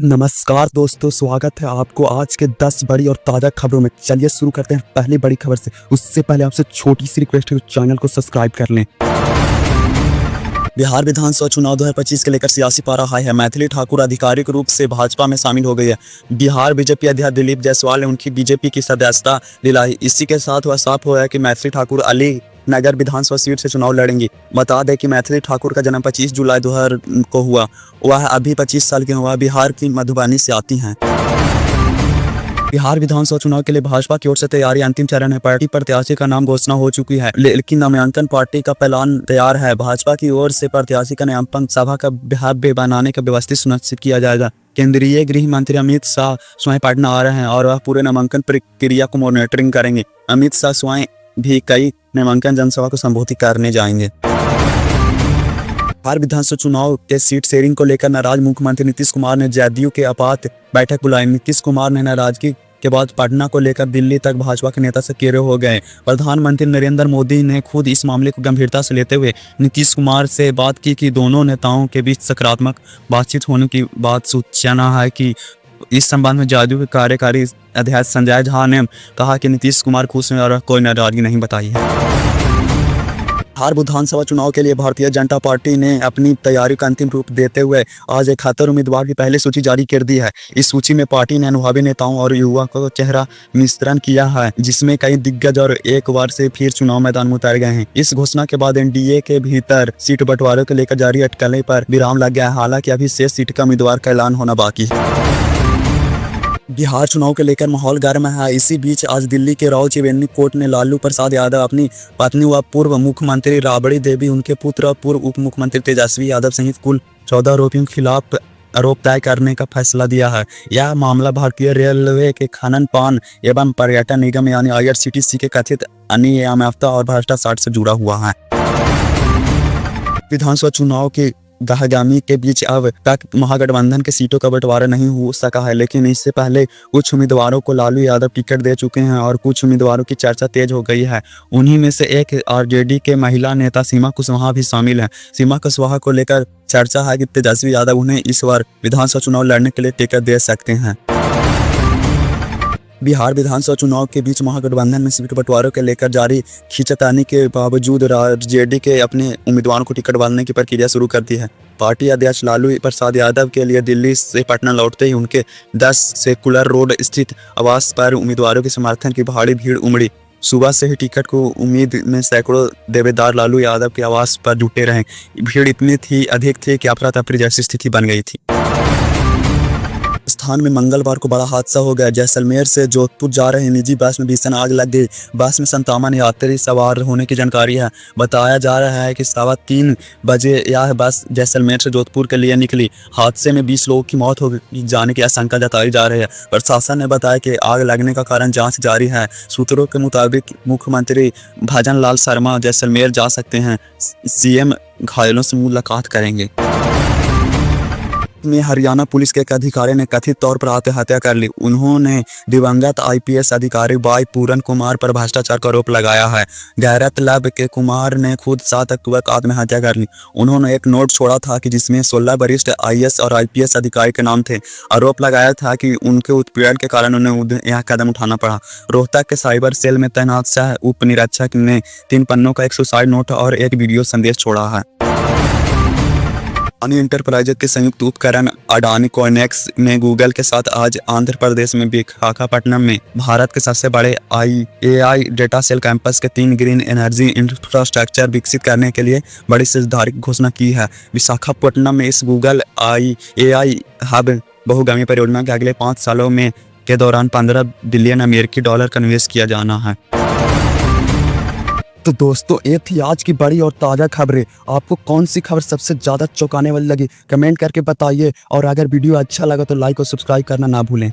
नमस्कार दोस्तों, स्वागत है आपको आज के 10 बड़ी और ताज़ा खबरों में। चलिए शुरू करते हैं पहली बड़ी खबर से। उससे पहले आपसे छोटी सी रिक्वेस्ट है कि चैनल को सब्सक्राइब कर लें। बिहार विधानसभा चुनाव 2025 के लेकर सियासी पारा हाई है। मैथिली ठाकुर आधिकारिक रूप से भाजपा में शामिल हो गई है। बिहार बीजेपी अध्यक्ष दिलीप जायसवाल ने उनकी बीजेपी की सदस्यता दिलाई। इसी के साथ वह साफ हुआ है कि मैथिली ठाकुर अली नगर विधानसभा सीट से चुनाव लड़ेंगी। बता दें कि मैथिली ठाकुर का जन्म 25 जुलाई 2000 को हुआ। वह अभी 25 साल की हुआ। बिहार की मधुबनी से आती हैं। बिहार विधानसभा चुनाव के लिए भाजपा की ओर से तैयारी अंतिम चरण है। पार्टी प्रत्याशी का नाम घोषणा हो चुकी है, लेकिन नामांकन पार्टी का प्लान तैयार है। भाजपा की ओर से प्रत्याशी का नामांकन सभा का भव्य बनाने का व्यवस्थित सुनिश्चित किया जाएगा। केंद्रीय गृह मंत्री अमित शाह स्वयं पटना आ रहे हैं और वह पूरे नामांकन प्रक्रिया को मॉनिटरिंग करेंगे। अमित शाह स्वयं भी कई नामांकन जनसभा को संबोधित करने जाएंगे। बिहार विधानसभा चुनाव के सीट शेयरिंग को लेकर नाराज मुख्यमंत्री नीतीश कुमार ने जदयू के आपात बैठक बुलाई। नीतीश कुमार ने नाराजगी के बाद पटना को लेकर दिल्ली तक भाजपा के नेता से घेरे हो गए। प्रधानमंत्री नरेंद्र मोदी ने खुद इस मामले को गंभीरता से लेते हुए नीतीश कुमार से बात की कि दोनों नेताओं के बीच सकारात्मक बातचीत होने की बात सूचना है कि इस संबंध में जदयू के कार्यकारी अध्यक्ष संजय झा ने कहा कि नीतीश कुमार खुश हैं और कोई नाराजगी नहीं बताई है। बिहार विधानसभा चुनाव के लिए भारतीय जनता पार्टी ने अपनी तैयारी का अंतिम रूप देते हुए आज 71 उम्मीदवार की पहली सूची जारी कर दी है। इस सूची में पार्टी ने अनुभवी नेताओं और युवा को चेहरा मिश्रण किया है, जिसमें कई दिग्गज और एक बार से फिर चुनाव मैदान में उतर गए हैं। इस घोषणा के बाद एनडीए के भीतर सीट बंटवारे को लेकर जारी अटकलें पर विराम लग गया है। हालांकि अभी शेष सीट का उम्मीदवार का ऐलान होना बाकी है। बिहार चुनाव को लेकर माहौल गर्म है। इसी बीच आज दिल्ली के राउरकेला कोर्ट ने लालू प्रसाद यादव, अपनी पत्नी व पूर्व मुख्यमंत्री राबड़ी देवी, उनके पुत्र और पूर्व उप मुख्यमंत्री तेजस्वी यादव सहित कुल 14 आरोपियों के खिलाफ आरोप तय करने का फैसला दिया है। यह मामला भारतीय रेलवे के खनन पान एवं पर्यटन निगम यानी IRCTC के कथित अनियमितता और भ्रष्टाचार से जुड़ा हुआ है। विधानसभा चुनाव की गहगामी के बीच अब तक महागठबंधन के सीटों का बंटवारा नहीं हो सका है, लेकिन इससे पहले कुछ उम्मीदवारों को लालू यादव टिकट दे चुके हैं और कुछ उम्मीदवारों की चर्चा तेज हो गई है। उन्हीं में से एक आरजेडी के महिला नेता सीमा कुशवाहा भी शामिल हैं। सीमा कुशवाहा को लेकर चर्चा है कि तेजस्वी यादव उन्हें इस बार विधानसभा चुनाव लड़ने के लिए टिकट दे सकते हैं। बिहार विधानसभा चुनाव के बीच महागठबंधन में सीट बंटवारों के लेकर जारी खींचतानी के बावजूद आरजेडी के अपने उम्मीदवारों को टिकट बांटने की प्रक्रिया शुरू कर दी है। पार्टी अध्यक्ष लालू प्रसाद यादव के लिए दिल्ली से पटना लौटते ही उनके 10 सेकुलर रोड स्थित आवास पर उम्मीदवारों के समर्थन की भारी भीड़ उमड़ी। सुबह से ही टिकट को उम्मीद में सैकड़ों देवेदार लालू यादव के आवास पर जुटे रहे। भीड़ इतनी अधिक थी कि अफरा तफरी जैसी स्थिति बन गई थी। स्थान में मंगलवार को बड़ा हादसा हो गया। जैसलमेर से जोधपुर जा रहे निजी बस में भीषण आग लग गई। बस में 57 यात्री सवार होने की जानकारी है। बताया जा रहा है कि 3:15 बजे यह बस जैसलमेर से जोधपुर के लिए निकली। हादसे में 20 लोगों की मौत हो जाने की आशंका जताई जा रही है। प्रशासन ने बताया कि आग लगने का कारण जांच जारी है। सूत्रों के मुताबिक मुख्यमंत्री भजन लाल शर्मा जैसलमेर जा सकते हैं। सीएम घायलों से मुलाकात करेंगे। में हरियाणा पुलिस के एक अधिकारी ने कथित तौर पर आत्महत्या कर ली। उन्होंने दिवंगत IPS अधिकारी वाई पूरन कुमार पर भ्रष्टाचार का आरोप लगाया है। गैरत लब के कुमार ने खुद 7 अक्टूबर को आत्महत्या कर ली। उन्होंने एक नोट छोड़ा था कि जिसमें 16 वरिष्ठ IAS और IPS अधिकारी के नाम थे। आरोप लगाया था कि उनके उत्पीड़न के कारण उन्हें यह कदम उठाना पड़ा। रोहतक के साइबर सेल में तैनात सह उप निरीक्षक ने 3 पन्नों का एक सुसाइड नोट और एक वीडियो संदेश छोड़ा है। अडानी इंटरप्राइजेज के संयुक्त उपकरण अडानी कोनेक्स ने गूगल के साथ आज आंध्र प्रदेश में विशाखापट्टनम में भारत के सबसे बड़े AI डेटा सेल कैंपस के 3 ग्रीन एनर्जी इंफ्रास्ट्रक्चर विकसित करने के लिए बड़ी साझेदारी की घोषणा की है। विशाखापट्टनम में इस गूगल AI हब बहुगामी परियोजना के अगले 5 सालों में के दौरान 15 बिलियन अमेरिकी डॉलर का निवेश किया जाना है। तो दोस्तों, ये थी आज की बड़ी और ताज़ा खबरें। आपको कौन सी खबर सबसे ज़्यादा चौंकाने वाली लगी, कमेंट करके बताइए। और अगर वीडियो अच्छा लगा तो लाइक और सब्सक्राइब करना ना भूलें।